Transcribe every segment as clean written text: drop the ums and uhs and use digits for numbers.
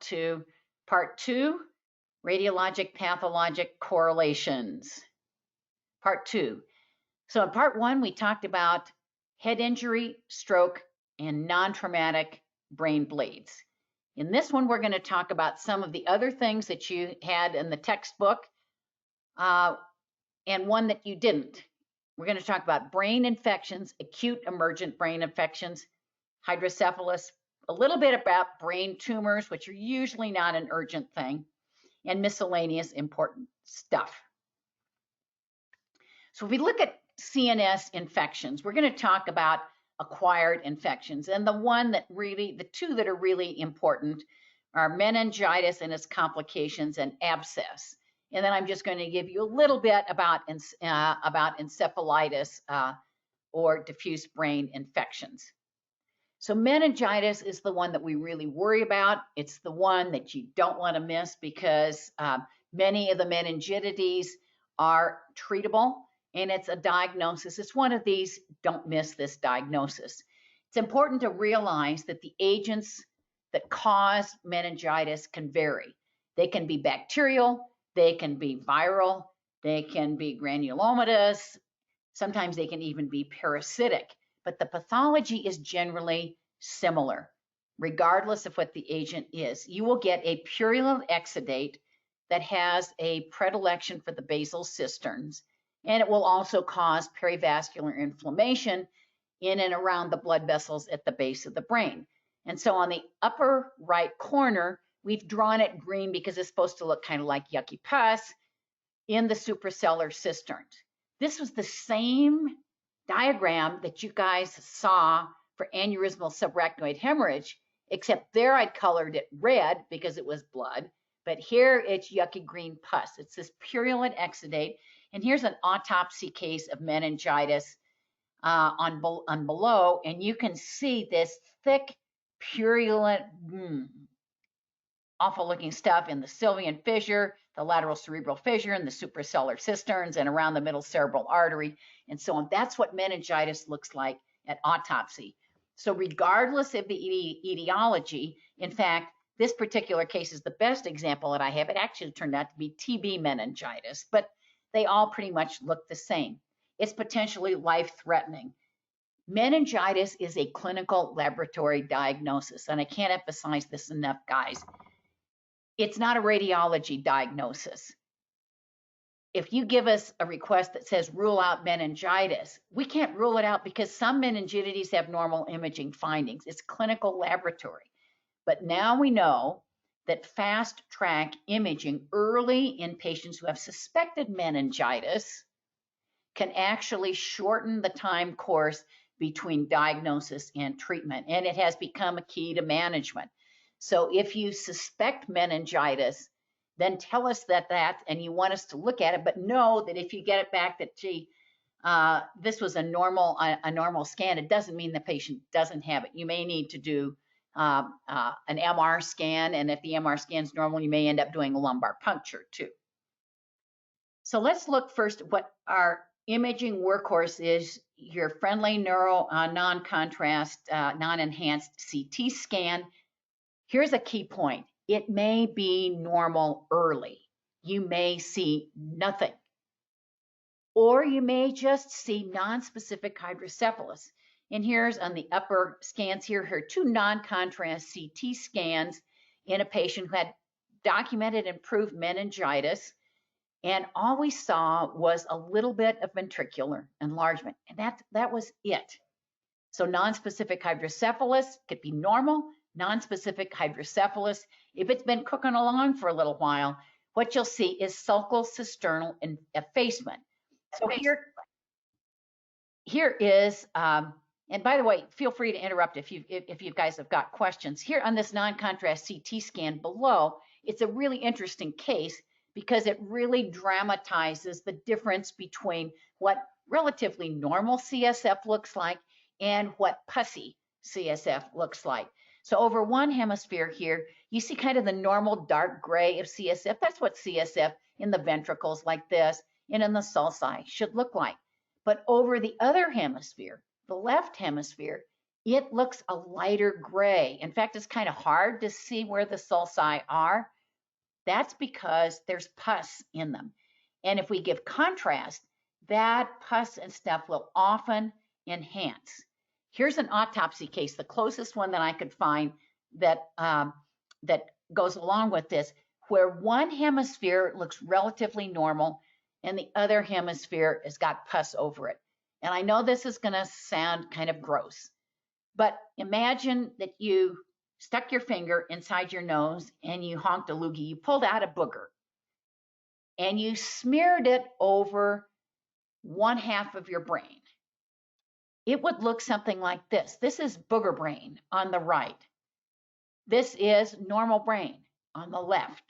to part 2, radiologic pathologic correlations. Part 2. So in part 1, we talked about head injury, stroke, and non-traumatic brain bleeds. In this one, we're going to talk about some of the other things that you had in the textbook and one that you didn't. We're going to talk about brain infections, acute emergent brain infections, hydrocephalus, a little bit about brain tumors, which are usually not an urgent thing, and miscellaneous important stuff. So if we look at CNS infections, we're going to talk about acquired infections. And the two that are really important are meningitis and its complications and abscess. And then I'm just going to give you a little bit about encephalitis or diffuse brain infections. So meningitis is the one that we really worry about. It's the one that you don't want to miss because many of the meningitis are treatable, and it's a diagnosis. It's one of these, don't miss this diagnosis. It's important to realize that the agents that cause meningitis can vary. They can be bacterial, they can be viral, they can be granulomatous, sometimes they can even be parasitic, but the pathology is generally similar, regardless of what the agent is. You will get a purulent exudate that has a predilection for the basal cisterns, and it will also cause perivascular inflammation in and around the blood vessels at the base of the brain. And so on the upper right corner, we've drawn it green because it's supposed to look kind of like yucky pus in the suprasellar cisterns. This was the same diagram that you guys saw for aneurysmal subarachnoid hemorrhage, except there I'd colored it red because it was blood, but here it's yucky green pus. It's this purulent exudate, and here's an autopsy case of meningitis on below, and you can see this thick, purulent, awful-looking stuff in the sylvian fissure, the lateral cerebral fissure, and the suprasellar cisterns, and around the middle cerebral artery, and so on. That's what meningitis looks like at autopsy. So regardless of the etiology, in fact, this particular case is the best example that I have. It actually turned out to be TB meningitis, but they all pretty much look the same. It's potentially life-threatening. Meningitis is a clinical laboratory diagnosis, and I can't emphasize this enough, guys. It's not a radiology diagnosis. If you give us a request that says rule out meningitis, we can't rule it out because some meningitis have normal imaging findings. It's clinical laboratory. But now we know that fast track imaging early in patients who have suspected meningitis can actually shorten the time course between diagnosis and treatment. And it has become a key to management. So if you suspect meningitis, then tell us that and you want us to look at it, but know that if you get it back that, gee, this was a normal scan, it doesn't mean the patient doesn't have it. You may need to do an MR scan, and if the MR scan is normal, you may end up doing a lumbar puncture too. So let's look first at what our imaging workhorse is, your friendly neuro non-contrast, non-enhanced CT scan. Here's a key point. It may be normal early. You may see nothing. Or you may just see non-specific hydrocephalus. And here's on the upper scans here are two non-contrast CT scans in a patient who had documented improved meningitis. And all we saw was a little bit of ventricular enlargement. And that was it. So non-specific hydrocephalus could be normal. Non-specific hydrocephalus, if it's been cooking along for a little while, what you'll see is sulcal cisternal effacement. So here is, and by the way, feel free to interrupt if you guys have got questions. Here on this non-contrast CT scan below, it's a really interesting case because it really dramatizes the difference between what relatively normal CSF looks like and what pussy CSF looks like. So over one hemisphere here, you see kind of the normal dark gray of CSF. That's what CSF in the ventricles like this and in the sulci should look like. But over the other hemisphere, the left hemisphere, it looks a lighter gray. In fact, it's kind of hard to see where the sulci are. That's because there's pus in them. And if we give contrast, that pus and stuff will often enhance. Here's an autopsy case, the closest one that I could find that, that goes along with this, where one hemisphere looks relatively normal and the other hemisphere has got pus over it. And I know this is going to sound kind of gross, but imagine that you stuck your finger inside your nose and you honked a loogie. You pulled out a booger and you smeared it over one half of your brain. It would look something like this. This is booger brain on the right. This is normal brain on the left,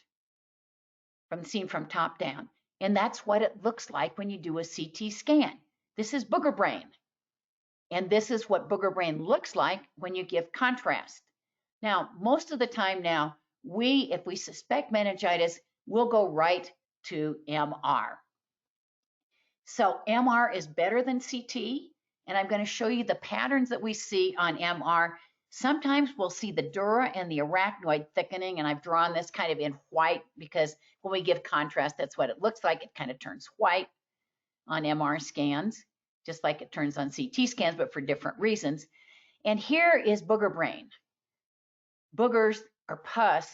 seen from top down. And that's what it looks like when you do a CT scan. This is booger brain. And this is what booger brain looks like when you give contrast. Now, most of the time now, if we suspect meningitis, we'll go right to MR. So MR is better than CT, and I'm going to show you the patterns that we see on MR. Sometimes we'll see the dura and the arachnoid thickening, and I've drawn this kind of in white because when we give contrast, that's what it looks like. It kind of turns white on MR scans, just like it turns on CT scans, but for different reasons. And here is booger brain. Boogers or pus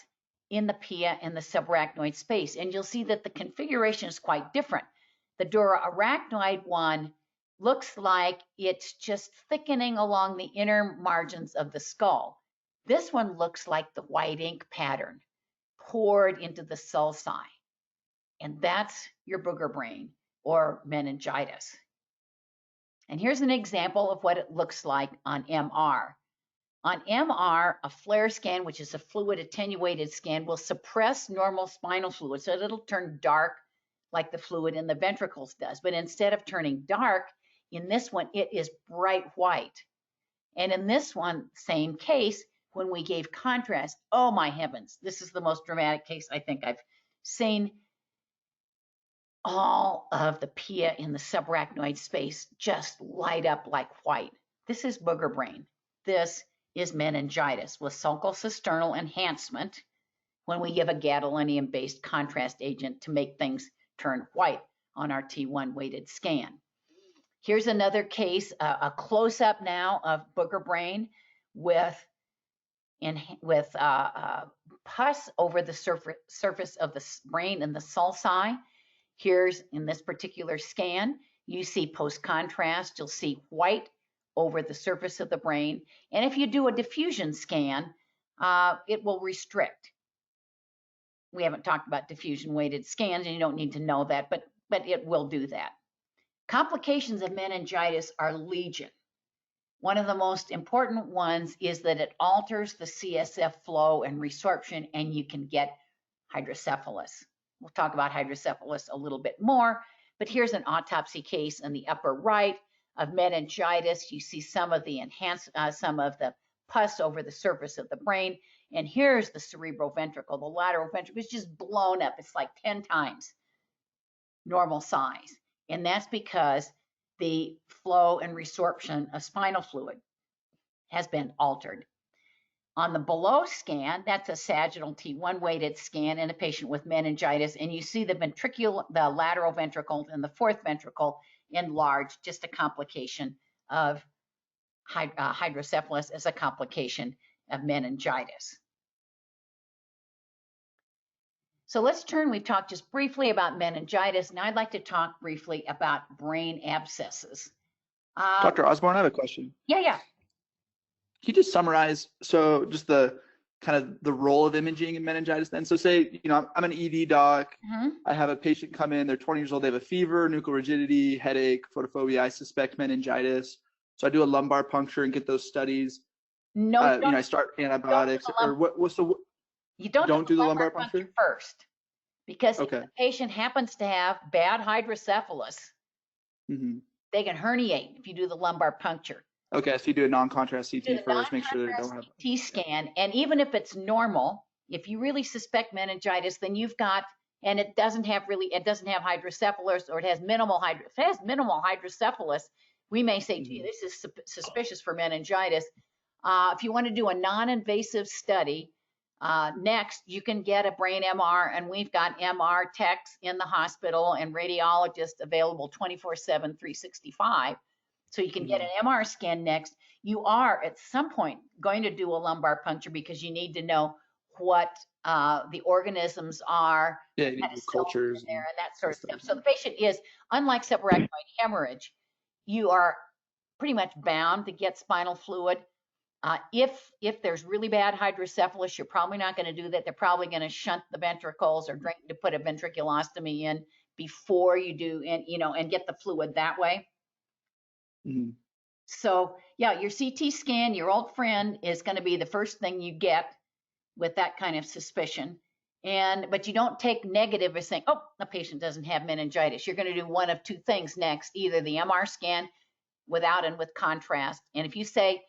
in the pia and the subarachnoid space. And you'll see that the configuration is quite different. The dura arachnoid one looks like it's just thickening along the inner margins of the skull. This one looks like the white ink pattern poured into the sulci. And that's your booger brain or meningitis. And here's an example of what it looks like on MR. On MR, a FLAIR scan, which is a fluid attenuated scan, will suppress normal spinal fluid, so it'll turn dark like the fluid in the ventricles does. But instead of turning dark, in this one, it is bright white. And in this one, same case, when we gave contrast, oh my heavens, this is the most dramatic case I think I've seen. All of the pia in the subarachnoid space just light up like white. This is booger brain. This is meningitis with sulcocisternal enhancement when we give a gadolinium-based contrast agent to make things turn white on our T1 weighted scan. Here's another case, a close-up now of booger brain with pus over the surface of the brain and the sulci. Here's in this particular scan, you see post-contrast, you'll see white over the surface of the brain. And if you do a diffusion scan, it will restrict. We haven't talked about diffusion weighted scans and you don't need to know that, but it will do that. Complications of meningitis are legion. One of the most important ones is that it alters the CSF flow and resorption and you can get hydrocephalus. We'll talk about hydrocephalus a little bit more, but here's an autopsy case in the upper right of meningitis. You see some of the pus over the surface of the brain. And here's the cerebral ventricle. The lateral ventricle is just blown up. It's like 10 times normal size. And that's because the flow and resorption of spinal fluid has been altered. On the below scan, that's a sagittal T1 weighted scan in a patient with meningitis, and you see the lateral ventricle and the fourth ventricle enlarged, just a complication of hydrocephalus as a complication of meningitis. So let's turn, we've talked just briefly about meningitis. Now I'd like to talk briefly about brain abscesses. Dr. Osborne, I have a question. Yeah. Can you just summarize, so just the kind of the role of imaging in meningitis then? So say, I'm an ED doc, I have a patient come in, they're 20 years old, they have a fever, nuchal rigidity, headache, photophobia, I suspect meningitis. So I do a lumbar puncture and get those studies. No, I start antibiotics, you don't do the lumbar puncture first, because okay. if the patient happens to have bad hydrocephalus, they can herniate if you do the lumbar puncture. Okay, so you do a non-contrast CT first, make sure they don't have CT scan, and even if it's normal, if you really suspect meningitis, then you've got, and it doesn't have hydrocephalus, or it has minimal hydrocephalus, we may say, gee, this is suspicious for meningitis. If you want to do a non-invasive study, next you can get a brain MR, and we've got MR techs in the hospital and radiologists available 24/7, 365. So you can get an MR scan next. You are at some point going to do a lumbar puncture because you need to know what the organisms are, Yeah, you kind need of cultures in there, and that sort of stuff. stuff. So the patient is, unlike subarachnoid hemorrhage, you are pretty much bound to get spinal fluid. If there's really bad hydrocephalus, you're probably not going to do that. They're probably going to shunt the ventricles or drink to put a ventriculostomy in before you do, and get the fluid that way. Mm-hmm. So yeah, your CT scan, your old friend, is going to be the first thing you get with that kind of suspicion. But you don't take negative as saying, oh, the patient doesn't have meningitis. You're going to do one of two things next, either the MR scan without and with contrast. And if you say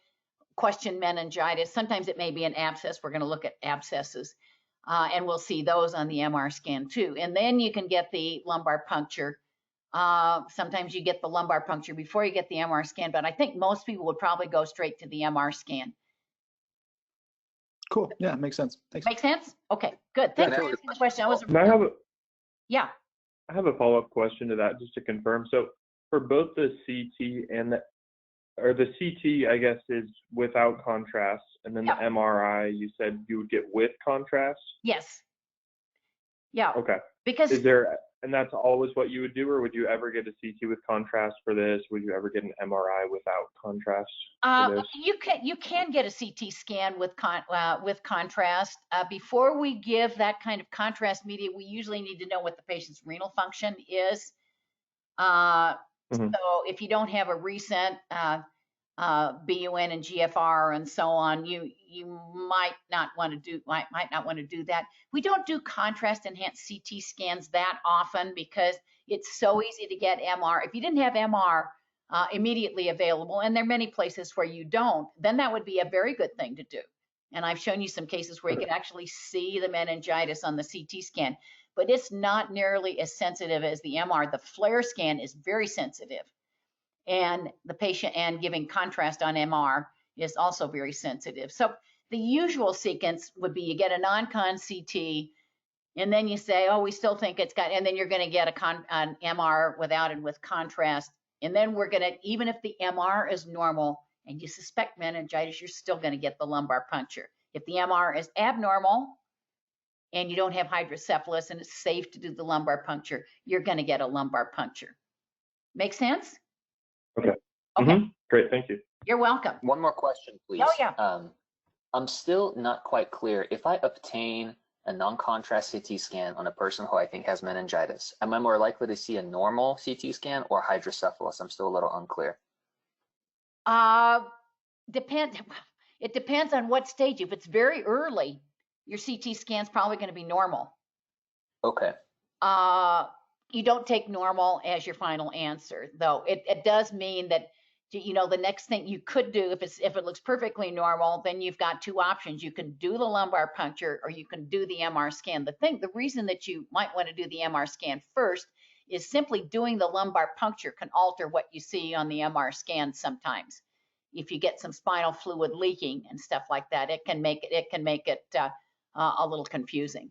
question meningitis, sometimes it may be an abscess. We're going to look at abscesses, and we'll see those on the MR scan too. And then you can get the lumbar puncture. Sometimes you get the lumbar puncture before you get the MR scan, but I think most people would probably go straight to the MR scan. Cool. Yeah, makes sense. Thanks. Make sense? Okay, good. Thanks for asking the question. I have a follow-up question to that just to confirm. So for both the CT and the CT, I guess, is without contrast, and then the MRI, you said you would get with contrast? Yes. Yeah. Okay. Because and that's always what you would do, or would you ever get a CT with contrast for this? Would you ever get an MRI without contrast for this? You can get a CT scan with contrast. Before we give that kind of contrast media, we usually need to know what the patient's renal function is. So if you don't have a recent BUN and GFR and so on, you might not want to do that. We don't do contrast enhanced CT scans that often because it's so easy to get MR. If you didn't have MR immediately available, and there are many places where you don't, then that would be a very good thing to do. And I've shown you some cases where you can actually see the meningitis on the CT scan, but it's not nearly as sensitive as the MR. The FLAIR scan is very sensitive, and the patient, and giving contrast on MR is also very sensitive. So the usual sequence would be you get a non-con CT, and then you say, oh, we still think it's got, and then you're going to get an MR without and with contrast. And then we're going to, even if the MR is normal and you suspect meningitis, you're still going to get the lumbar puncture. If the MR is abnormal and you don't have hydrocephalus and it's safe to do the lumbar puncture, you're going to get a lumbar puncture. Make sense? Okay. Okay. Great, thank you. You're welcome. One more question, please. Oh, yeah. I'm still not quite clear. If I obtain a non-contrast CT scan on a person who I think has meningitis, am I more likely to see a normal CT scan or hydrocephalus? I'm still a little unclear. It depends on what stage. If it's very early, your CT scan's probably going to be normal. Okay. You don't take normal as your final answer, though. It does mean that, the next thing you could do, if it looks perfectly normal, then you've got two options. You can do the lumbar puncture or you can do the MR scan. The reason that you might want to do the MR scan first is simply doing the lumbar puncture can alter what you see on the MR scan sometimes. If you get some spinal fluid leaking and stuff like that, it can make it a little confusing.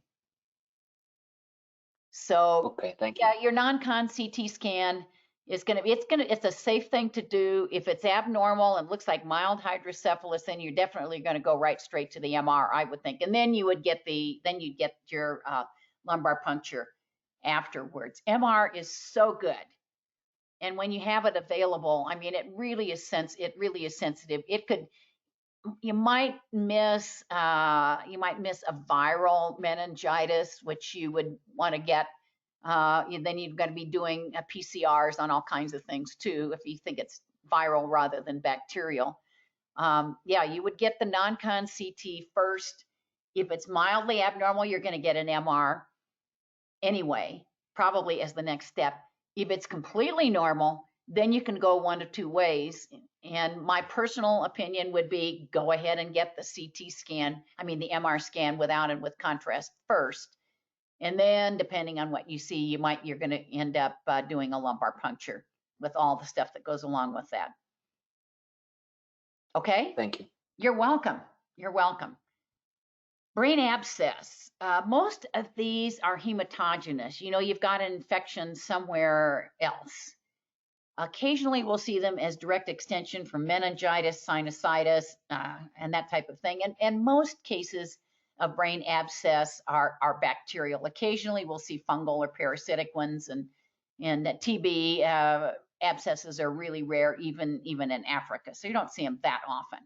So okay, thank you. Yeah, your non-con CT scan is it's a safe thing to do. If it's abnormal and looks like mild hydrocephalus, then you're definitely going to go right straight to the MR, I would think. And then you'd get your lumbar puncture afterwards. MR is so good. And when you have it available, I mean, it really is sensitive. You might miss a viral meningitis, which you would want to get. Then you've got to be doing PCRs on all kinds of things too, if you think it's viral rather than bacterial. Yeah, you would get the non-con CT first. If it's mildly abnormal, you're going to get an MR anyway, probably as the next step. If it's completely normal, then you can go one of two ways. And my personal opinion would be go ahead and get the the MR scan without and with contrast first. And then depending on what you see, you're going to end up doing a lumbar puncture with all the stuff that goes along with that. Okay? Thank you. You're welcome. You're welcome. Brain abscess. Most of these are hematogenous. You know, you've got an infection somewhere else. Occasionally, we'll see them as direct extension from meningitis, sinusitis, and that type of thing. And most cases of brain abscess are bacterial. Occasionally, we'll see fungal or parasitic ones, and TB abscesses are really rare, even in Africa. So you don't see them that often.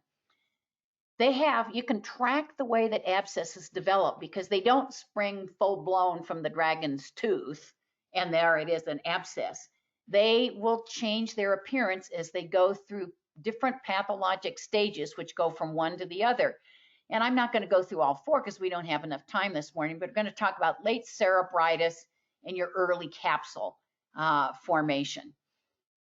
You can track the way that abscesses develop because they don't spring full blown from the dragon's tooth, and there it is, an abscess. They will change their appearance as they go through different pathologic stages, which go from one to the other. And I'm not going to go through all four because we don't have enough time this morning, but we're going to talk about late cerebritis and your early capsule formation.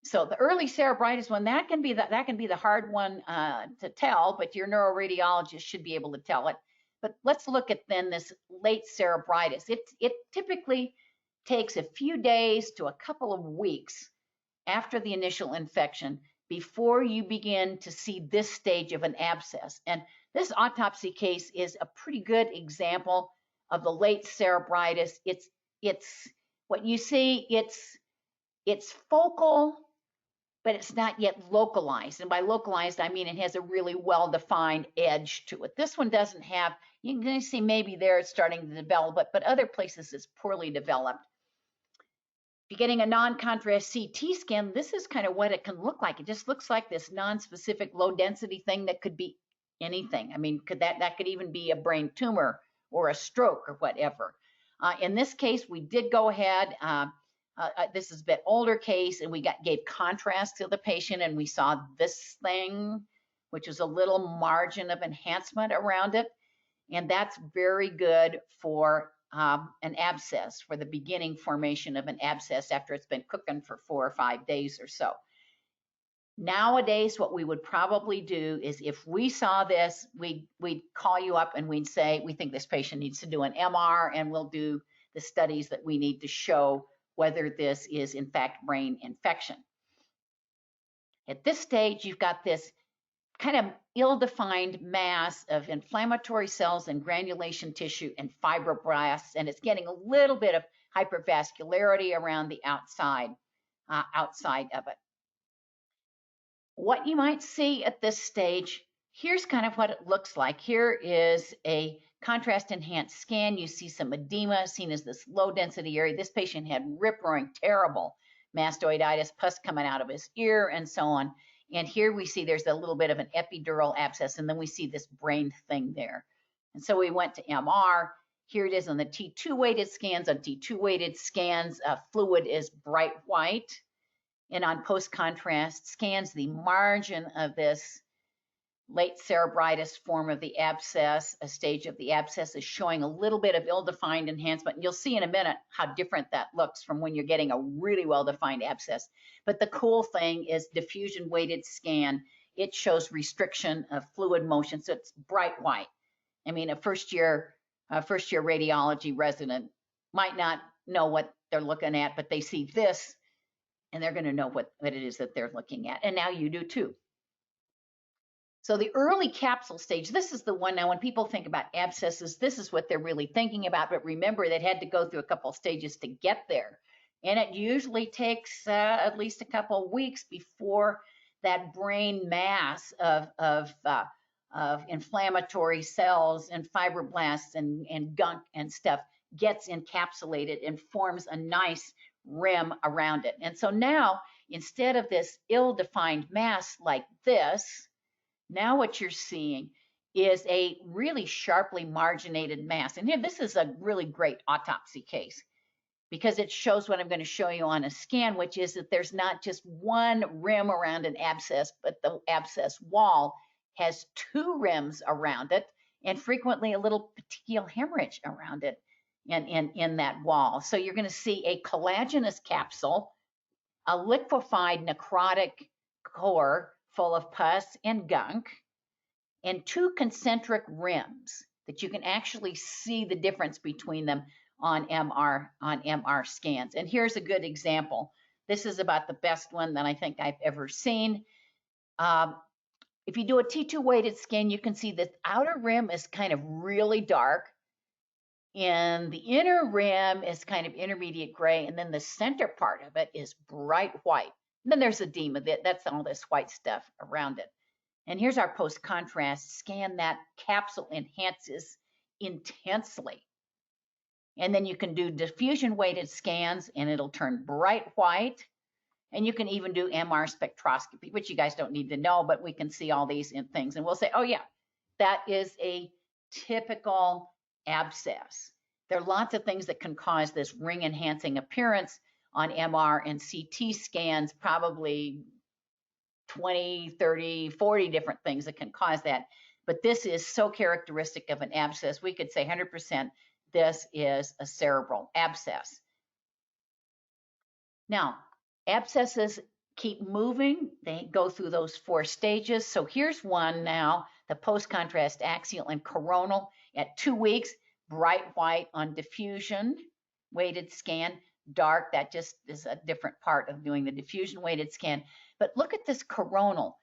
So the early cerebritis one, that can be the hard one to tell, but your neuroradiologist should be able to tell it. But let's look at then this late cerebritis. It typically takes a few days to a couple of weeks after the initial infection before you begin to see this stage of an abscess. And this autopsy case is a pretty good example of the late cerebritis. It's what you see, it's focal, but it's not yet localized. And by localized, I mean it has a really well-defined edge to it. This one doesn't have, you can see maybe there it's starting to develop, but other places it's poorly developed. If you're getting a non-contrast CT scan, this is kind of what it can look like. It just looks like this non-specific low-density thing that could be anything. I mean, that could even be a brain tumor or a stroke or whatever. In this case, we did go ahead. This is a bit older case, and we gave contrast to the patient, and we saw this thing, which is a little margin of enhancement around it, and that's very good for an abscess, for the beginning formation of an abscess after it's been cooking for 4 or 5 days or so. Nowadays, what we would probably do is if we saw this, we'd call you up and we'd say, we think this patient needs to do an MR, and we'll do the studies that we need to show whether this is in fact brain infection. At this stage, you've got this kind of ill-defined mass of inflammatory cells and granulation tissue and fibroblasts, and it's getting a little bit of hypervascularity around the outside of it. What you might see at this stage, here's kind of what it looks like. Here is a contrast-enhanced scan. You see some edema seen as this low-density area. This patient had rip-roaring, terrible mastoiditis, pus coming out of his ear, and so on. And here we see there's a little bit of an epidural abscess, and then we see this brain thing there. And so we went to MR. Here it is on the T2-weighted scans. On T2-weighted scans, fluid is bright white. And on post-contrast scans, the margin of this late cerebritis form of the abscess, a stage of the abscess, is showing a little bit of ill-defined enhancement. And you'll see in a minute how different that looks from when you're getting a really well-defined abscess. But the cool thing is diffusion-weighted scan. It shows restriction of fluid motion, so it's bright white. I mean, a first-year radiology resident might not know what they're looking at, but they see this, and they're going to know what it is that they're looking at. And now you do too. So the early capsule stage, this is the one now when people think about abscesses, this is what they're really thinking about. But remember, they had to go through a couple of stages to get there. And it usually takes at least a couple of weeks before that brain mass of inflammatory cells and fibroblasts and gunk and stuff gets encapsulated and forms a nice rim around it. And so now, instead of this ill-defined mass like this, now what you're seeing is a really sharply marginated mass. And here, this is a really great autopsy case because it shows what I'm going to show you on a scan, which is that there's not just one rim around an abscess, but the abscess wall has 2 rims around it and frequently a little petechial hemorrhage around it in that wall. So you're going to see a collagenous capsule, a liquefied necrotic core full of pus and gunk, and 2 concentric rims that you can actually see the difference between them on MR scans. And here's a good example. This is about the best one that I think I've ever seen. If If you do a T2 weighted scan, you can see the outer rim is kind of really dark, and the inner rim is kind of intermediate gray, and then the center part of it is bright white. And then there's edema, that's all this white stuff around it. And here's our post-contrast scan. That capsule enhances intensely. And then you can do diffusion weighted scans and it'll turn bright white. And you can even do MR spectroscopy, which you guys don't need to know, but we can see all these things. And we'll say, oh yeah, that is a typical abscess. There are lots of things that can cause this ring enhancing appearance on MR and CT scans, probably 20, 30, 40 different things that can cause that. But this is so characteristic of an abscess. We could say 100% this is a cerebral abscess. Now, abscesses keep moving. They go through those 4 stages. So here's one now, the post-contrast axial and coronal at 2 weeks, bright white on diffusion weighted scan, dark, that just is a different part of doing the diffusion weighted scan. But look at this coronal.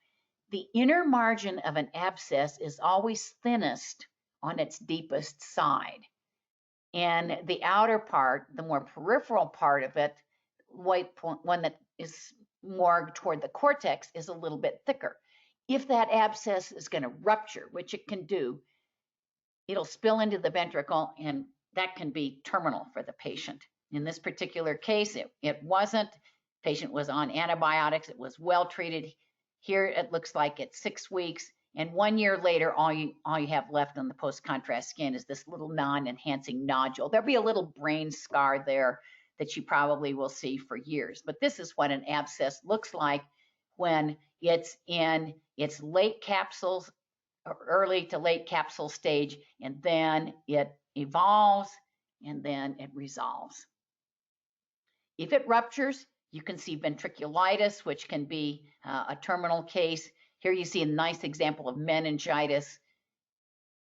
The inner margin of an abscess is always thinnest on its deepest side. And the outer part, the more peripheral part of it, white one that is more toward the cortex, is a little bit thicker. If that abscess is going to rupture, which it can do, it'll spill into the ventricle, and that can be terminal for the patient. In this particular case, it wasn't. The patient was on antibiotics. It was well treated. Here it looks like it's 6 weeks, and 1 year later, all you have left on the post-contrast scan is this little non-enhancing nodule. There'll be a little brain scar there that you probably will see for years. But this is what an abscess looks like when it's in its late capsules, or early to late capsule stage, and then it evolves, and then it resolves. If it ruptures, you can see ventriculitis, which can be a terminal case. Here you see a nice example of meningitis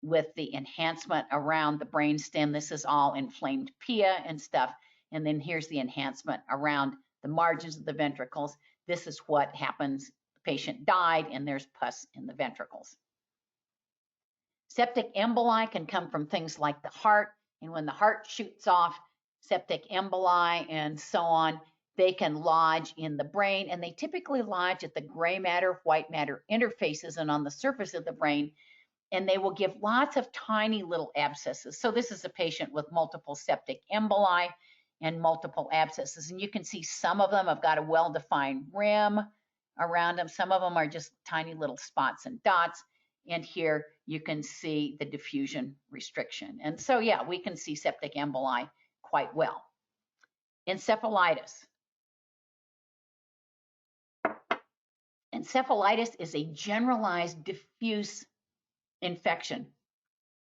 with the enhancement around the brainstem. This is all inflamed pia and stuff. And then here's the enhancement around the margins of the ventricles. This is what happens. The patient died, and there's pus in the ventricles. Septic emboli can come from things like the heart, and when the heart shoots off septic emboli and so on, they can lodge in the brain, and they typically lodge at the gray matter, white matter interfaces and on the surface of the brain, and they will give lots of tiny little abscesses. So this is a patient with multiple septic emboli and multiple abscesses, and you can see some of them have got a well-defined rim around them. Some of them are just tiny little spots and dots, and here you can see the diffusion restriction. And so yeah, we can see septic emboli quite well. Encephalitis. Encephalitis is a generalized diffuse infection.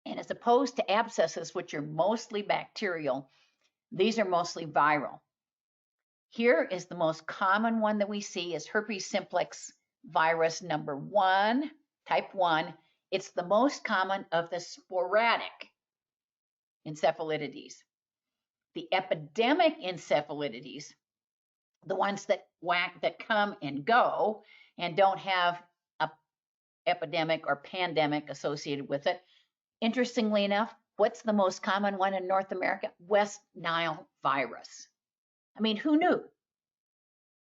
And as opposed to abscesses, which are mostly bacterial, these are mostly viral. Here is the most common one that we see is herpes simplex virus number 1, type 1. It's the most common of the sporadic encephalitides. The epidemic encephalitides, the ones that come and go and don't have an epidemic or pandemic associated with it. Interestingly enough, what's the most common one in North America? West Nile virus. I mean, who knew?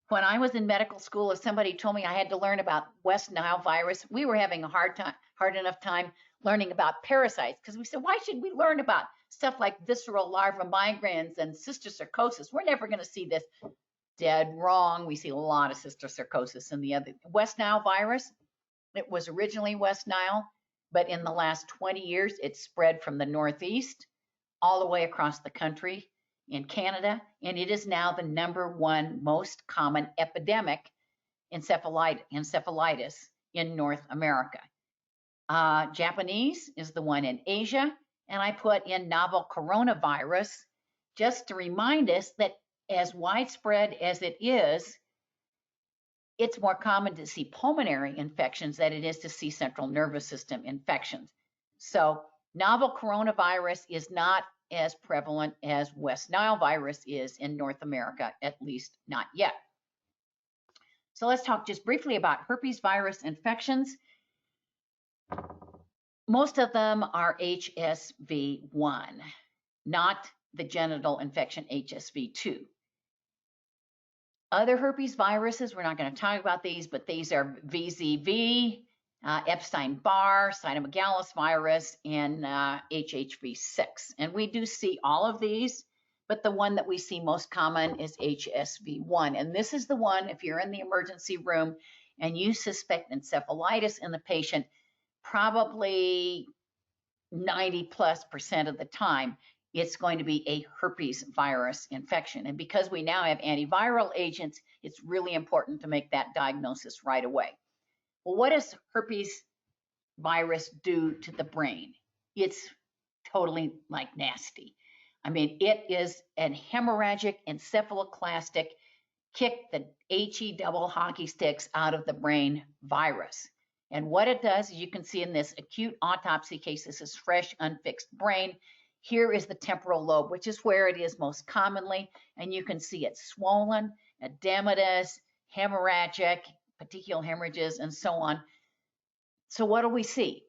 When I was in medical school, if somebody told me I had to learn about West Nile virus, we were having a hard enough time learning about parasites, because we said, why should we learn about stuff like visceral larva migrans and cysticercosis? We're never going to see this. Dead wrong. We see a lot of cysticercosis in the other. West Nile virus, it was originally West Nile, but in the last 20 years, it spread from the Northeast all the way across the country in Canada, and it is now the #1 most common epidemic encephalitis in North America. Japanese is the one in Asia, and I put in novel coronavirus just to remind us that as widespread as it is, it's more common to see pulmonary infections than it is to see central nervous system infections. So novel coronavirus is not as prevalent as West Nile virus is in North America, at least not yet. So let's talk just briefly about herpes virus infections. Most of them are HSV1, not the genital infection HSV2. Other herpes viruses, we're not going to talk about these, but these are VZV, Epstein-Barr, cytomegalovirus virus, and HHV6. And we do see all of these, but the one that we see most common is HSV1. And this is the one, if you're in the emergency room and you suspect encephalitis in the patient, probably 90+% of the time, it's going to be a herpes virus infection. And because we now have antiviral agents, it's really important to make that diagnosis right away. Well, what does herpes virus do to the brain? It's totally like nasty. I mean, it is an hemorrhagic encephaloclastic kick the HE double hockey sticks out of the brain virus. And what it does, as you can see in this acute autopsy case, this is fresh, unfixed brain. Here is the temporal lobe, which is where it is most commonly. And you can see it's swollen, edematous, hemorrhagic, petechial hemorrhages, and so on. So what do we see?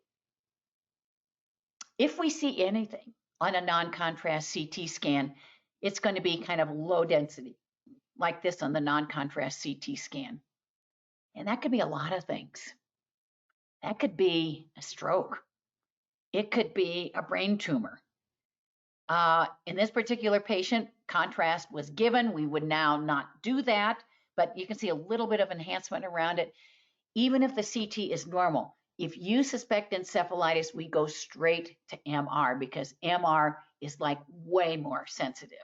If we see anything on a non-contrast CT scan, it's going to be kind of low density, like this on the non-contrast CT scan. And that could be a lot of things. That could be a stroke. It could be a brain tumor. In this particular patient, contrast was given. We would now not do that, but you can see a little bit of enhancement around it. Even if the CT is normal, if you suspect encephalitis, we go straight to MR because MR is like way more sensitive.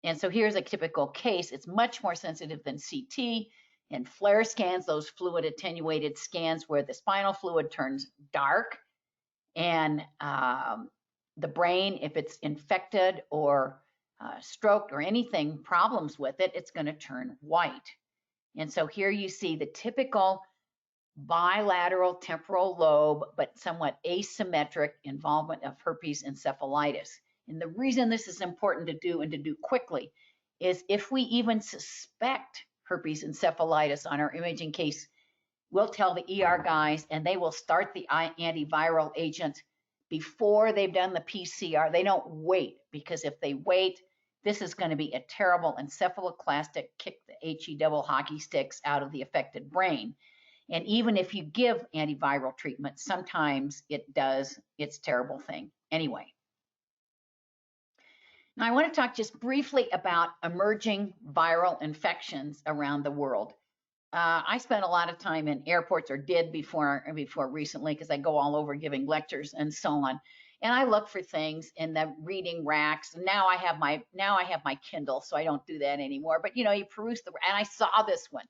And so here's a typical case. It's much more sensitive than CT. And FLAIR scans, those fluid attenuated scans where the spinal fluid turns dark, and the brain, if it's infected or stroked or anything, problems with it, it's going to turn white. And so here you see the typical bilateral temporal lobe, but somewhat asymmetric involvement of herpes encephalitis. And the reason this is important to do and to do quickly is if we even suspect herpes encephalitis on our imaging case, we'll tell the ER guys and they will start the antiviral agent before they've done the PCR. They don't wait, because if they wait, this is going to be a terrible encephaloclastic kick the HE double hockey sticks out of the affected brain. And even if you give antiviral treatment, sometimes it does its terrible thing anyway. Now I want to talk just briefly about emerging viral infections around the world. I spent a lot of time in airports, or did before recently, because I go all over giving lectures and so on. And I look for things in the reading racks. Now I have my Kindle, so I don't do that anymore. But you know, you peruse and I saw this one.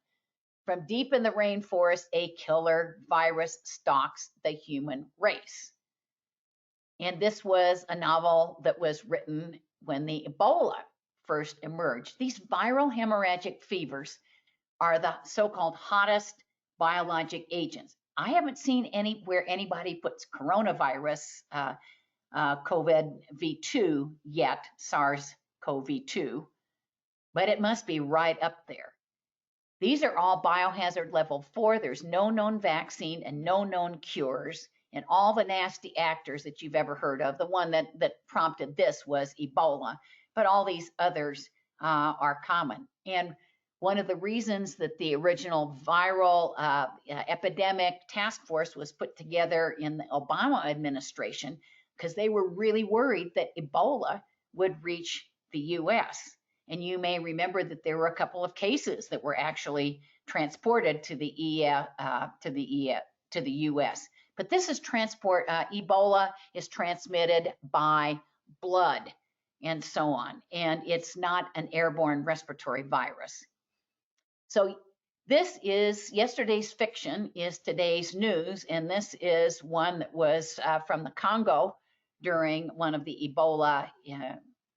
From deep in the rainforest, a killer virus stalks the human race. And this was a novel that was written when the Ebola first emerged. These viral hemorrhagic fevers are the so-called hottest biologic agents. I haven't seen anywhere anybody puts coronavirus, COVID-V2 yet, SARS-CoV-2, but it must be right up there. These are all biohazard level 4. There's no known vaccine and no known cures. And all the nasty actors that you've ever heard of, the one that prompted this was Ebola, but all these others are common. And one of the reasons that the original viral epidemic task force was put together in the Obama administration, because they were really worried that Ebola would reach the US. And you may remember that there were a couple of cases that were actually transported to the US. But this is Ebola is transmitted by blood and so on. And it's not an airborne respiratory virus. So this is yesterday's fiction is today's news. And this is one that was from the Congo during one of the Ebola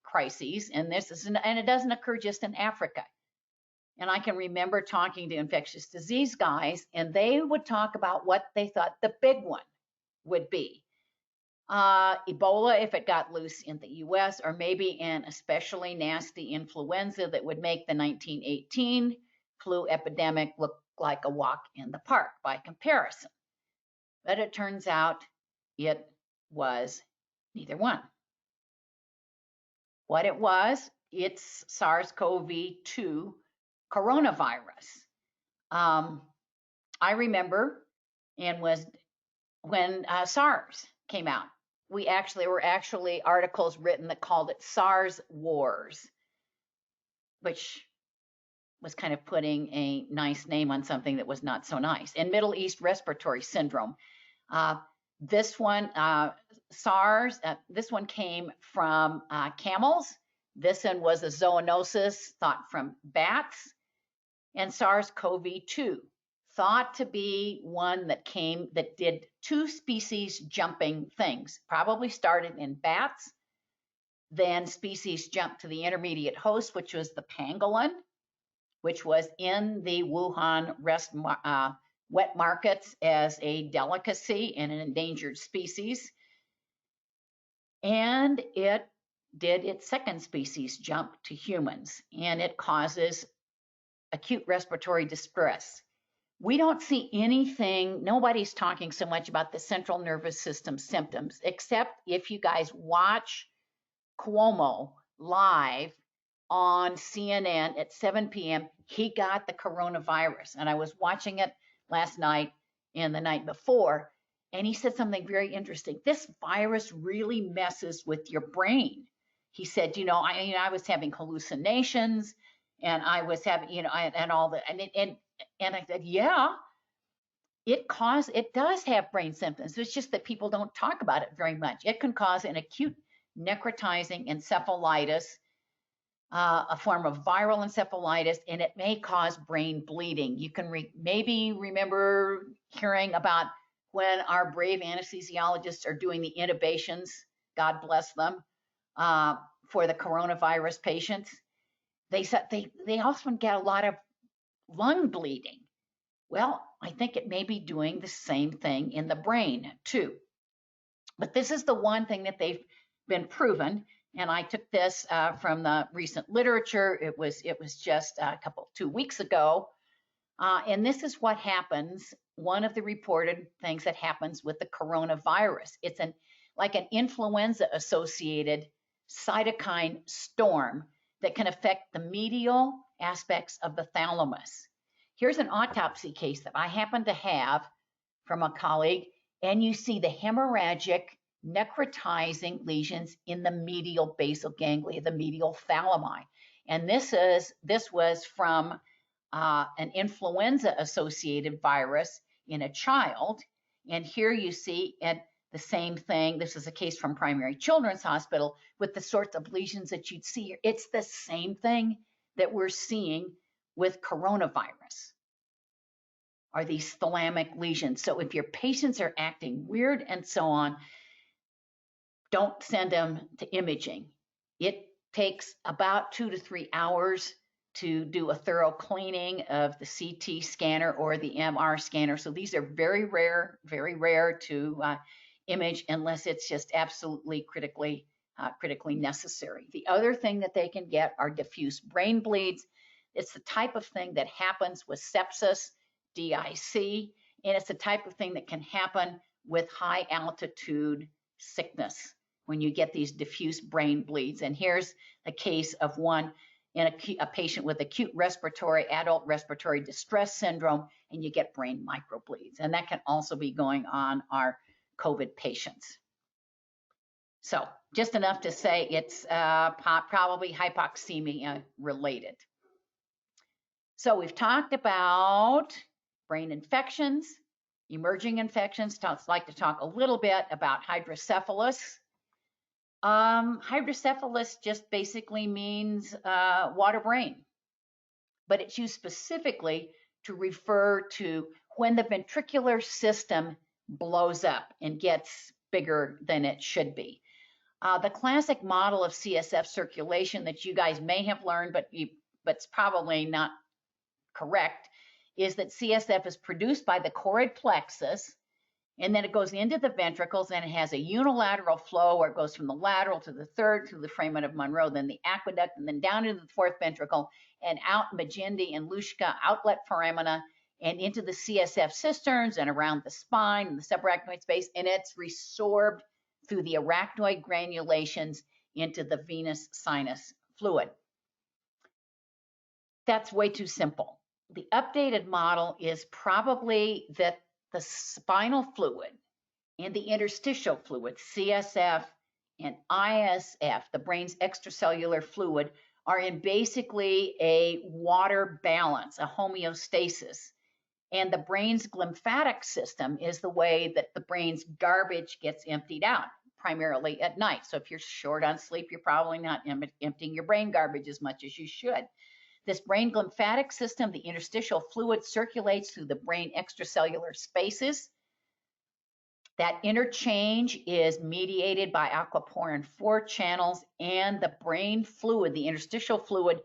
crises. And it doesn't occur just in Africa. And I can remember talking to infectious disease guys, and they would talk about what they thought the big one would be. Ebola, if it got loose in the US, or maybe an especially nasty influenza that would make the 1918 flu epidemic look like a walk in the park by comparison. But it turns out it was neither one. What it was, it's SARS-CoV-2 coronavirus. I remember, and was when SARS came out, were actually articles written that called it SARS Wars, which was kind of putting a nice name on something that was not so nice. And Middle East Respiratory Syndrome. This one, SARS, this one came from camels. This one was a zoonosis thought from bats. And SARS-CoV-2 thought to be one that did two species jumping things, probably started in bats, then species jumped to the intermediate host, which was the pangolin, which was in the Wuhan wet markets as a delicacy and an endangered species. And it did its second species jump to humans, and it causes acute respiratory distress. We don't see anything, nobody's talking so much about the central nervous system symptoms, except if you guys watch Cuomo live on CNN at 7 p.m., he got the coronavirus. And I was watching it last night and the night before, and he said something very interesting. This virus really messes with your brain. He said, I was having hallucinations, and I was having, and all that. And I said, yeah, it does have brain symptoms. It's just that people don't talk about it very much. It can cause an acute necrotizing encephalitis, a form of viral encephalitis, and it may cause brain bleeding. You can maybe remember hearing about when our brave anesthesiologists are doing the intubations, God bless them, for the coronavirus patients. They said they often get a lot of lung bleeding. Well, I think it may be doing the same thing in the brain too. But this is the one thing that they've been proven. And I took this from the recent literature. It was just 2 weeks ago. And this is what happens. One of the reported things that happens with the coronavirus. It's like an influenza-associated cytokine storm that can affect the medial aspects of the thalamus. Here's an autopsy case that I happen to have from a colleague, and you see the hemorrhagic necrotizing lesions in the medial basal ganglia, the medial thalami. And this was from an influenza-associated virus in a child. And here you see the same thing. This is a case from Primary Children's Hospital with the sorts of lesions that you'd see here. It's the same thing that we're seeing with coronavirus, are these thalamic lesions. So if your patients are acting weird and so on, don't send them to imaging. It takes about 2 to 3 hours to do a thorough cleaning of the CT scanner or the MR scanner. So these are very rare to image unless it's just absolutely critically necessary. The other thing that they can get are diffuse brain bleeds. It's the type of thing that happens with sepsis, DIC, and it's the type of thing that can happen with high altitude sickness when you get these diffuse brain bleeds. And here's a case of one in a patient with acute adult respiratory distress syndrome, and you get brain microbleeds. And that can also be going on our COVID patients. So just enough to say it's probably hypoxemia related. So we've talked about brain infections, emerging infections. I'd like to talk a little bit about hydrocephalus. Hydrocephalus just basically means water brain, but it's used specifically to refer to when the ventricular system blows up and gets bigger than it should be. The classic model of CSF circulation that you guys may have learned, but it's probably not correct, is that CSF is produced by the choroid plexus, and then it goes into the ventricles, and it has a unilateral flow where it goes from the lateral to the third through the foramen of Monro, then the aqueduct, and then down into the fourth ventricle, and out Magendie and Luschka outlet foramina, and into the CSF cisterns and around the spine and the subarachnoid space, and it's resorbed through the arachnoid granulations into the venous sinus fluid. That's way too simple. The updated model is probably that the spinal fluid and the interstitial fluid, CSF and ISF, the brain's extracellular fluid, are in basically a water balance, a homeostasis. And the brain's glymphatic system is the way that the brain's garbage gets emptied out, primarily at night. So if you're short on sleep, you're probably not emptying your brain garbage as much as you should. This brain glymphatic system, the interstitial fluid, circulates through the brain extracellular spaces. That interchange is mediated by aquaporin 4 channels, and the brain fluid, the interstitial fluid,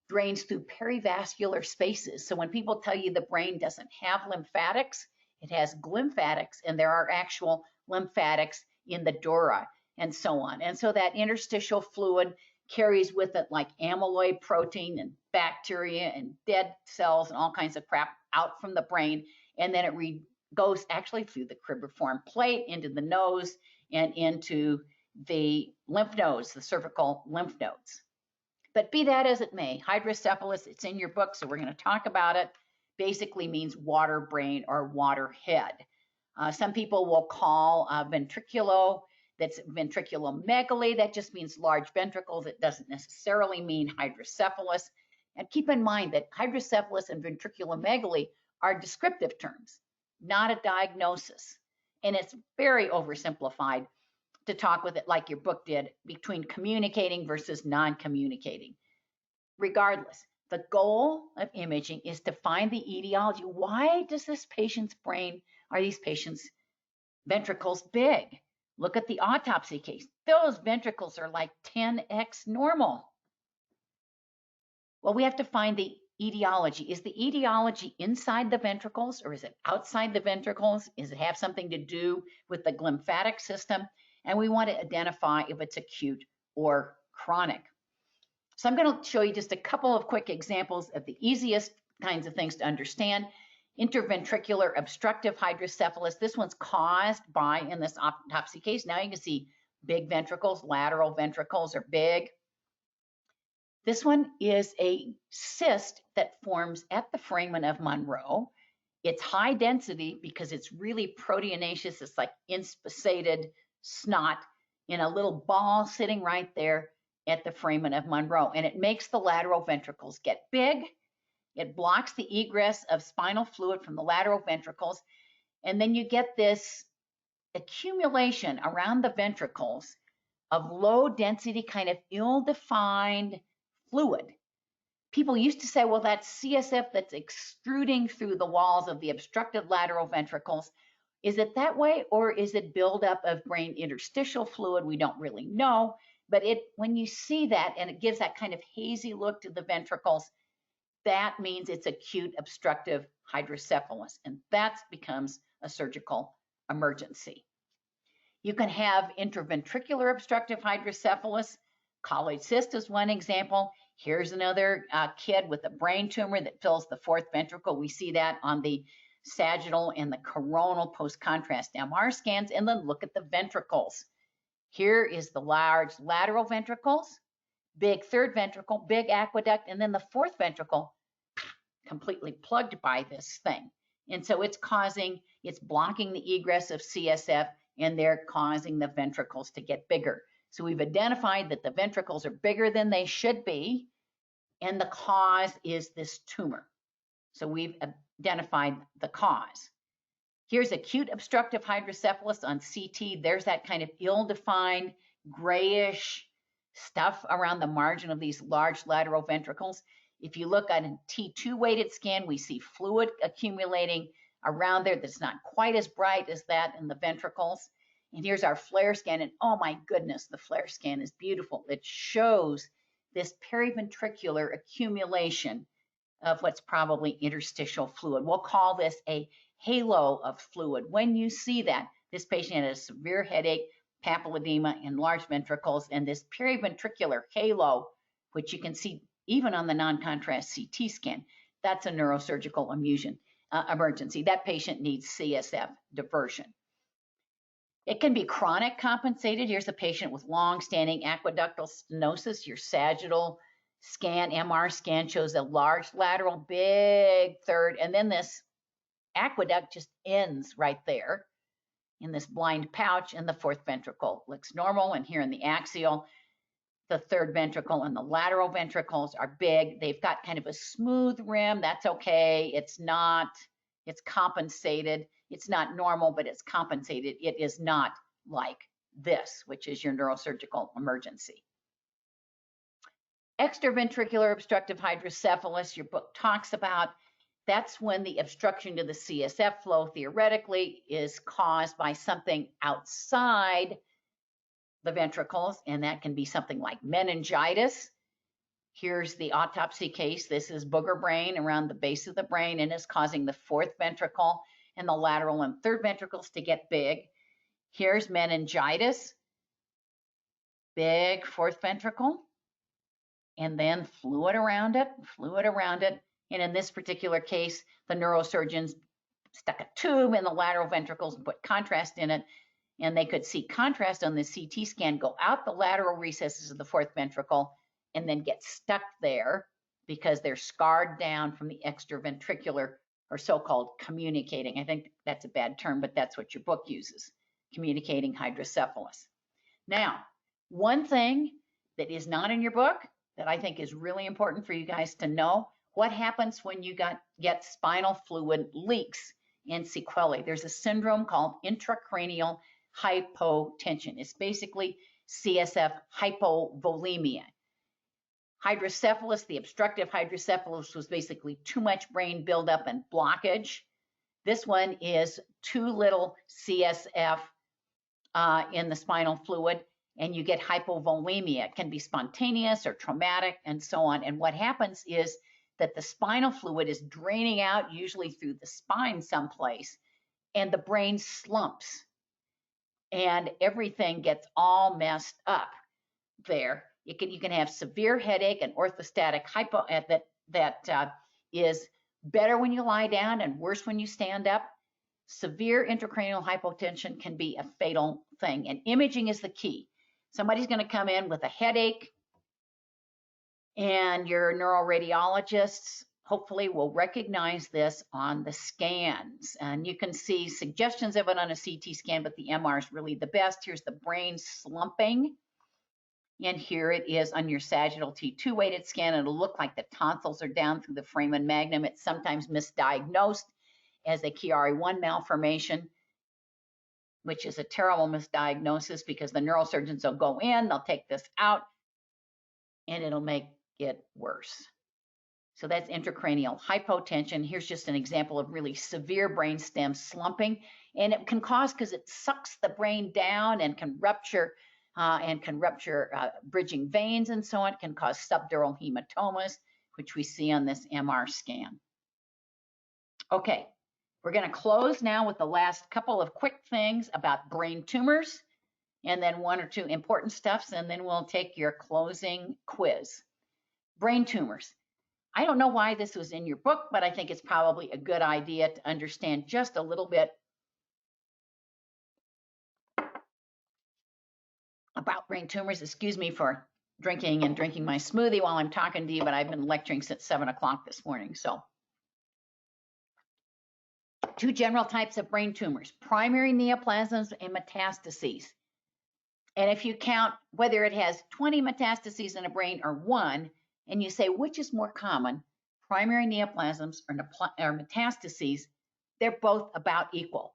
drains through perivascular spaces. So when people tell you the brain doesn't have lymphatics, it has glymphatics, and there are actual lymphatics in the dura and so on. And so that interstitial fluid carries with it like amyloid protein and bacteria and dead cells and all kinds of crap out from the brain, and then it goes actually through the cribriform plate into the nose and into the lymph nodes, the cervical lymph nodes. But be that as it may, hydrocephalus, it's in your book, so we're going to talk about it, basically means water brain or water head. Some people will call that's ventriculomegaly, that just means large ventricles. It doesn't necessarily mean hydrocephalus. And keep in mind that hydrocephalus and ventriculomegaly are descriptive terms, not a diagnosis. And it's very oversimplified to talk with it like your book did between communicating versus non-communicating. Regardless, the goal of imaging is to find the etiology. Why does this patient's brain, are these patients' ventricles big? Look at the autopsy case. Those ventricles are like 10x normal. Well, we have to find the etiology. Is the etiology inside the ventricles or is it outside the ventricles? Does it have something to do with the glymphatic system? And we want to identify if it's acute or chronic. So I'm going to show you just a couple of quick examples of the easiest kinds of things to understand. Interventricular obstructive hydrocephalus. This one's caused by, in this autopsy case, now you can see big ventricles, lateral ventricles are big. This one is a cyst that forms at the foramen of Monro. It's high density because it's really proteinaceous. It's like inspissated snot in a little ball sitting right there at the foramen of Monro. And it makes the lateral ventricles get big. It blocks the egress of spinal fluid from the lateral ventricles. And then you get this accumulation around the ventricles of low density, kind of ill-defined fluid. People used to say, well, that's CSF that's extruding through the walls of the obstructed lateral ventricles. Is it that way, or is it buildup of brain interstitial fluid? We don't really know, but when you see that and it gives that kind of hazy look to the ventricles, that means it's acute obstructive hydrocephalus, and that becomes a surgical emergency. You can have intraventricular obstructive hydrocephalus. Colloid cyst is one example. Here's another kid with a brain tumor that fills the fourth ventricle. We see that on the sagittal and the coronal post-contrast MR scans. And then look at the ventricles. Here is the large lateral ventricles, big third ventricle, big aqueduct, and then the fourth ventricle completely plugged by this thing. And so it's blocking the egress of CSF, and they're causing the ventricles to get bigger. So we've identified that the ventricles are bigger than they should be, and the cause is this tumor. So we've identified the cause. Here's acute obstructive hydrocephalus on CT. There's that kind of ill-defined grayish stuff around the margin of these large lateral ventricles. If you look at a T2 weighted scan, we see fluid accumulating around there that's not quite as bright as that in the ventricles. And here's our FLAIR scan, and oh my goodness, the FLAIR scan is beautiful. It shows this periventricular accumulation of what's probably interstitial fluid. We'll call this a halo of fluid. When you see that, this patient had a severe headache, papilledema, enlarged ventricles, and this periventricular halo, which you can see even on the non-contrast CT scan, that's a neurosurgical emergency. That patient needs CSF diversion. It can be chronic compensated. Here's a patient with long-standing aqueductal stenosis. Your sagittal scan, MR scan, shows a large lateral, big third, and then this aqueduct just ends right there in this blind pouch, and the fourth ventricle looks normal. And here in the axial, the third ventricle and the lateral ventricles are big. They've got kind of a smooth rim. That's okay. It's compensated. It's not normal, but it's compensated. It is not like this, which is your neurosurgical emergency. Extraventricular obstructive hydrocephalus, your book talks about. That's when the obstruction to the CSF flow theoretically is caused by something outside the ventricles, and that can be something like meningitis. Here's the autopsy case. This is booger brain around the base of the brain, and is causing the fourth ventricle and the lateral and third ventricles to get big. Here's meningitis, big fourth ventricle, and then fluid around it. And in this particular case, the neurosurgeons stuck a tube in the lateral ventricles and put contrast in it, and they could see contrast on the CT scan go out the lateral recesses of the fourth ventricle and then get stuck there because they're scarred down from the extraventricular, or so-called communicating. I think that's a bad term, but that's what your book uses, communicating hydrocephalus. Now, one thing that is not in your book that I think is really important for you guys to know, what happens when you get spinal fluid leaks and sequelae. There's a syndrome called intracranial hypotension. It's basically CSF hypovolemia. Hydrocephalus, the obstructive hydrocephalus, was basically too much brain buildup and blockage. This one is too little CSF in the spinal fluid, and you get hypovolemia. It can be spontaneous or traumatic and so on. And what happens is that the spinal fluid is draining out, usually through the spine someplace, and the brain slumps, and everything gets all messed up there. You can have severe headache and orthostatic hypo that is better when you lie down and worse when you stand up. Severe intracranial hypotension can be a fatal thing, and imaging is the key. Somebody's going to come in with a headache, and your neuroradiologists hopefully will recognize this on the scans. And you can see suggestions of it on a CT scan, but the MR is really the best. Here's the brain slumping. And here it is on your sagittal T2 weighted scan. It'll look like the tonsils are down through the foramen magnum. It's sometimes misdiagnosed as a Chiari-1 malformation, which is a terrible misdiagnosis because the neurosurgeons will go in, they'll take this out, and it'll make it worse. So that's intracranial hypotension. Here's just an example of really severe brainstem slumping, and it can cause, because it sucks the brain down and can rupture bridging veins and so on. It can cause subdural hematomas, which we see on this MR scan. Okay, we're going to close now with the last couple of quick things about brain tumors, and then one or two important stuffs, and then we'll take your closing quiz. Brain tumors. I don't know why this was in your book, but I think it's probably a good idea to understand just a little bit about brain tumors. Excuse me for drinking my smoothie while I'm talking to you, but I've been lecturing since 7 o'clock this morning. So, two general types of brain tumors: primary neoplasms and metastases. And if you count whether it has 20 metastases in a brain or one, and you say which is more common, primary neoplasms or metastases, they're both about equal.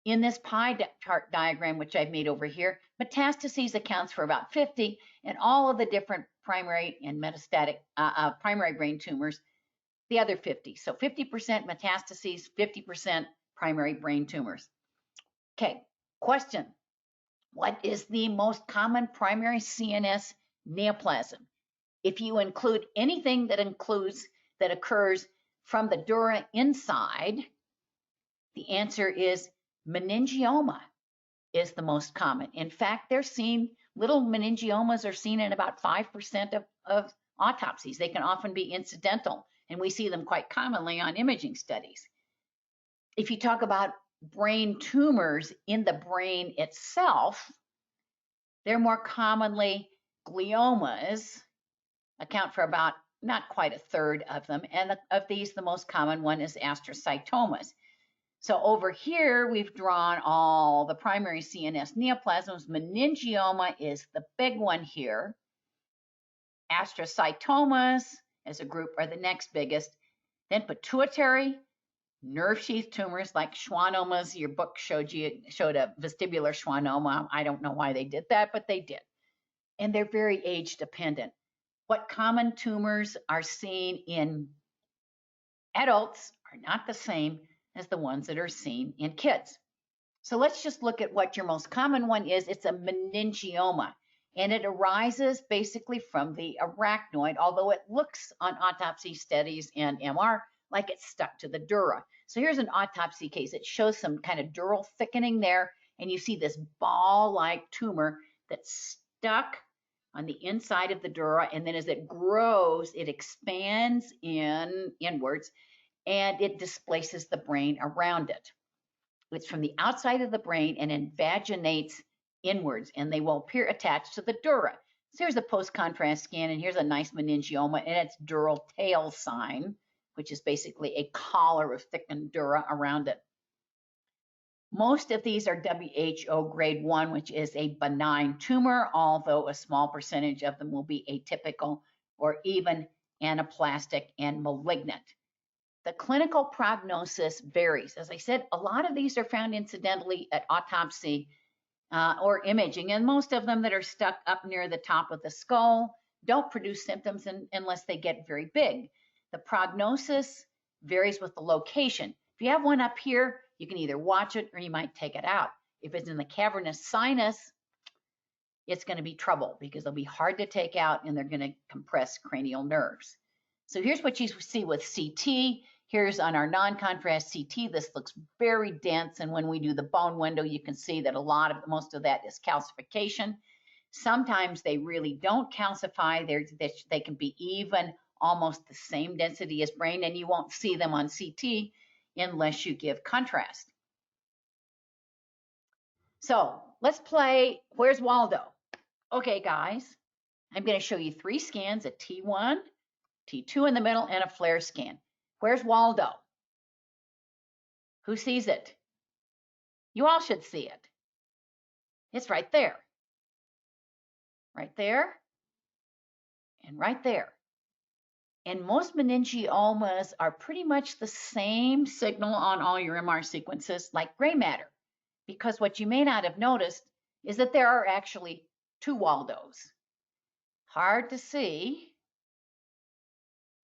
In this pie chart diagram, which I've made over here, metastases accounts for about 50, and all of the different primary and metastatic primary brain tumors, the other 50. So 50% metastases, 50% primary brain tumors. Okay, question. What is the most common primary CNS neoplasm? If you include anything that occurs from the dura inside, the answer is meningioma is the most common. In fact, little meningiomas are seen in about 5% of autopsies. They can often be incidental, and we see them quite commonly on imaging studies. If you talk about brain tumors in the brain itself, they're more commonly gliomas, account for about not quite a third of them. And of these, the most common one is astrocytomas. So over here, we've drawn all the primary CNS neoplasms. Meningioma is the big one here. Astrocytomas as a group are the next biggest. Then pituitary, nerve sheath tumors like schwannomas. Your book showed a vestibular schwannoma. I don't know why they did that, but they did. And they're very age dependent. What common tumors are seen in adults are not the same as the ones that are seen in kids. So let's just look at what your most common one is. It's a meningioma, and it arises basically from the arachnoid, although it looks on autopsy studies and MR like it's stuck to the dura. So here's an autopsy case. It shows some kind of dural thickening there, and you see this ball-like tumor that's stuck on the inside of the dura, and then as it grows, it expands inwards, and it displaces the brain around it. It's from the outside of the brain and invaginates inwards, and they will appear attached to the dura. So here's a post-contrast scan, and here's a nice meningioma, and it's dural tail sign, which is basically a collar of thickened dura around it. Most of these are WHO grade 1, which is a benign tumor, although a small percentage of them will be atypical or even anaplastic and malignant. The clinical prognosis varies. As I said, a lot of these are found incidentally at autopsy or imaging, and most of them that are stuck up near the top of the skull don't produce symptoms unless they get very big. The prognosis varies with the location. If you have one up here, you can either watch it or you might take it out. If it's in the cavernous sinus, it's going to be trouble because they'll be hard to take out and they're going to compress cranial nerves. So here's what you see with CT. Here's on our non-contrast CT. This looks very dense, and when we do the bone window, you can see that most of that is calcification. Sometimes they really don't calcify. They can be even almost the same density as brain, and you won't see them on CT unless you give contrast. So let's play Where's Waldo? Okay, guys, I'm going to show you 3 scans, a T1, T2 in the middle, and a flare scan. Where's Waldo? Who sees it? You all should see it. It's right there. Right there. And right there. And most meningiomas are pretty much the same signal on all your MR sequences like gray matter, because what you may not have noticed is that there are actually 2 Waldos. Hard to see.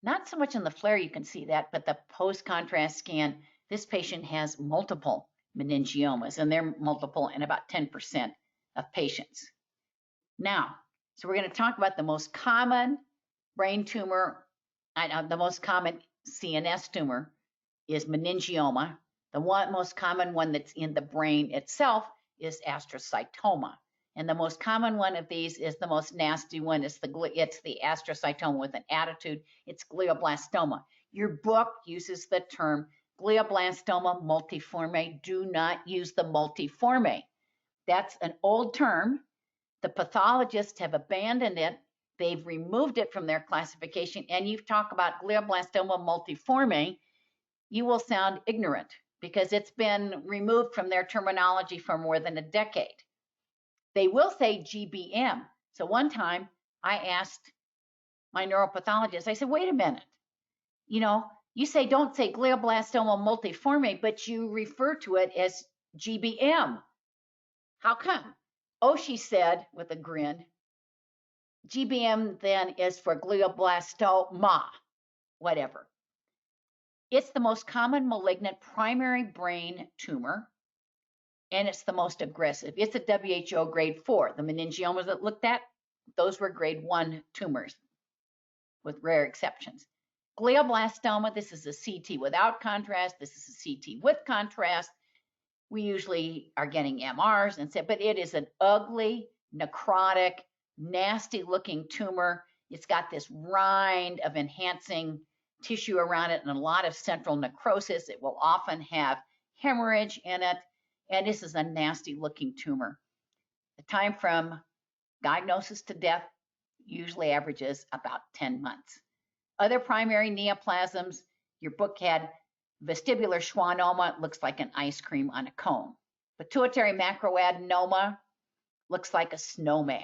Not so much in the flare you can see that, but the post-contrast scan, this patient has multiple meningiomas, and they're multiple in about 10% of patients. Now, so we're going to talk about the most common brain tumor, the most common CNS tumor is meningioma. The most common one that's in the brain itself is astrocytoma. And the most common one of these is the most nasty one. It's the astrocytoma with an attitude. It's glioblastoma. Your book uses the term glioblastoma multiforme. Do not use the multiforme. That's an old term. The pathologists have abandoned it. They've removed it from their classification. And you talk about glioblastoma multiforme, you will sound ignorant because it's been removed from their terminology for more than a decade. They will say GBM. So one time I asked my neuropathologist, I said, wait a minute, you say don't say glioblastoma multiforme, but you refer to it as GBM. How come? Oh, she said with a grin, GBM then is for glioblastoma, whatever. It's the most common malignant primary brain tumor, and it's the most aggressive. It's a WHO grade 4. The meningiomas that looked at, those were grade 1 tumors with rare exceptions. Glioblastoma, this is a CT without contrast. This is a CT with contrast. We usually are getting MRs and say, but it is an ugly, necrotic, nasty looking tumor. It's got this rind of enhancing tissue around it and a lot of central necrosis. It will often have hemorrhage in it, and this is a nasty looking tumor. The time from diagnosis to death usually averages about 10 months. Other primary neoplasms, your book had vestibular schwannoma, looks like an ice cream on a cone. Pituitary macroadenoma looks like a snowman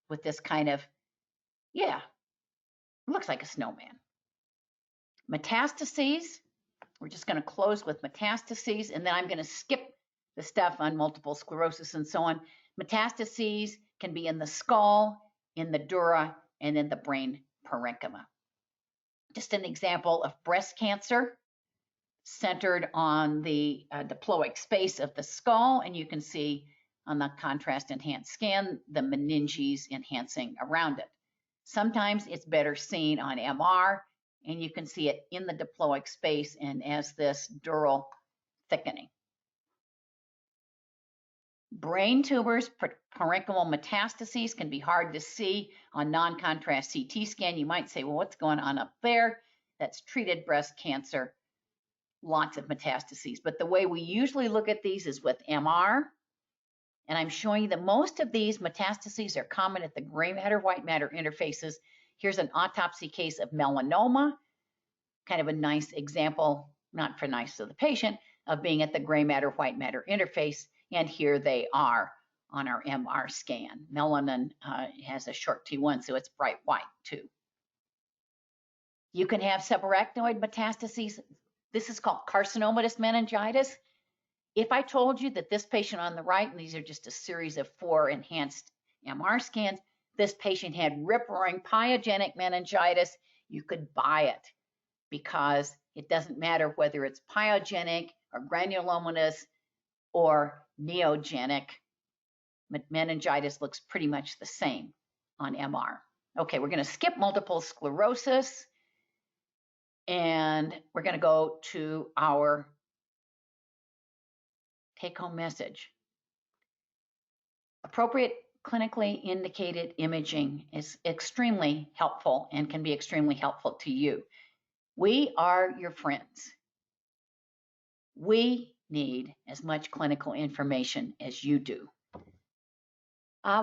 with this kind of, yeah, looks like a snowman. Metastases, we're just going to close with metastases, and then I'm going to skip the stuff on multiple sclerosis and so on. Metastases can be in the skull, in the dura, and in the brain parenchyma. Just an example of breast cancer centered on the diploic space of the skull, and you can see on the contrast enhanced scan the meninges enhancing around it. Sometimes it's better seen on MR, and you can see it in the diploic space and as this dural thickening. Brain tumors, parenchymal metastases can be hard to see on non-contrast CT scan. You might say, well, what's going on up there? That's treated breast cancer, lots of metastases. But the way we usually look at these is with MR. And I'm showing you that most of these metastases are common at the gray matter, white matter interfaces. Here's an autopsy case of melanoma, kind of a nice example, not for nice to the patient, of being at the gray matter, white matter interface. And here they are on our MR scan. Melanin has a short T1, so it's bright white too. You can have subarachnoid metastases. This is called carcinomatous meningitis. If I told you that this patient on the right, and these are just a series of 4 enhanced MR scans, this patient had rip-roaring pyogenic meningitis, you could buy it because it doesn't matter whether it's pyogenic or granulomatous or neogenic. Meningitis looks pretty much the same on MR. Okay, we're going to skip multiple sclerosis, and we're going to go to our take-home message. Appropriate clinically indicated imaging is extremely helpful and can be extremely helpful to you. We are your friends. We need as much clinical information as you do.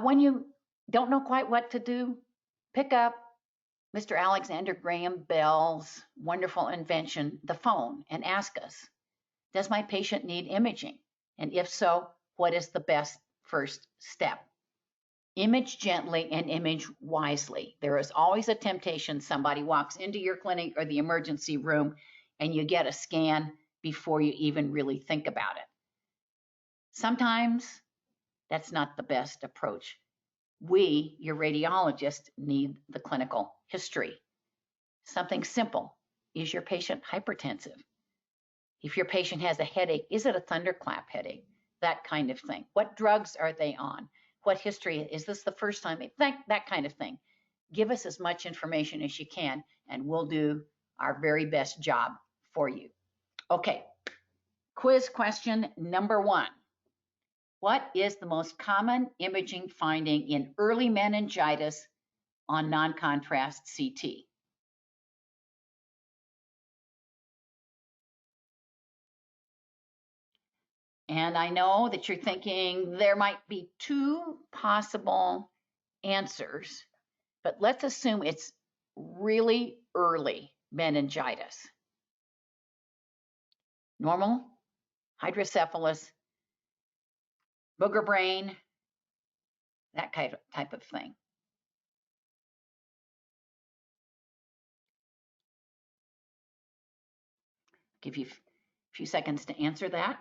When you don't know quite what to do, pick up Mr. Alexander Graham Bell's wonderful invention, the phone, and ask us, does my patient need imaging? And if so, what is the best first step? Image gently and image wisely. There is always a temptation. Somebody walks into your clinic or the emergency room and you get a scan before you even really think about it. Sometimes that's not the best approach. We, your radiologist, need the clinical history. Something simple. Is your patient hypertensive? If your patient has a headache, is it a thunderclap headache? That kind of thing. What drugs are they on? What history? Is this the first time? That kind of thing. Give us as much information as you can, and we'll do our very best job for you. Okay, quiz question number 1. What is the most common imaging finding in early meningitis on non-contrast CT? And I know that you're thinking there might be 2 possible answers, but let's assume it's really early meningitis. Normal, hydrocephalus, booger brain, that type of thing. Give you a few seconds to answer that.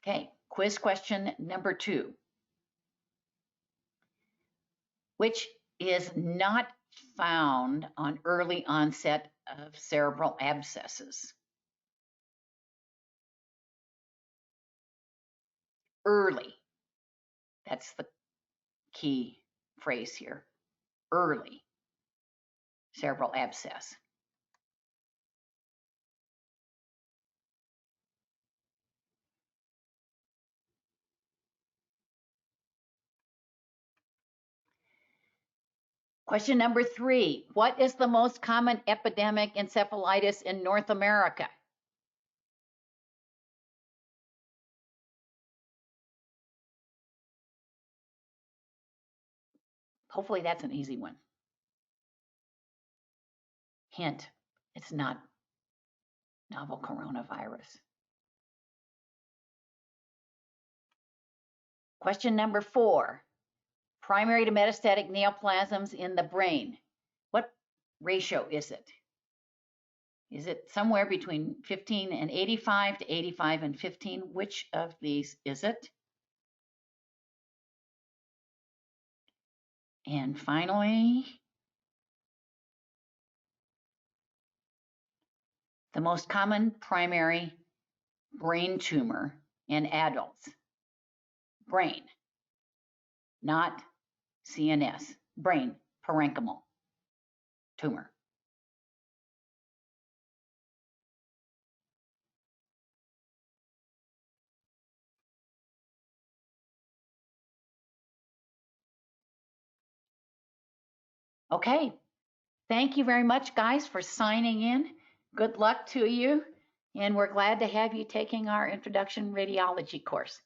Okay, quiz question number 2. Which is not found on early onset of cerebral abscesses? Early. That's the key phrase here. Early cerebral abscess. Question number 3. What is the most common epidemic encephalitis in North America? Hopefully that's an easy one. Hint, it's not novel coronavirus. Question number 4. Primary to metastatic neoplasms in the brain. What ratio is it? Is it somewhere between 15 and 85 to 85 and 15? Which of these is it? And finally, the most common primary brain tumor in adults. Brain, not CNS. Brain, parenchymal tumor. Okay, thank you very much, guys, for signing in. Good luck to you, and we're glad to have you taking our introduction radiology course.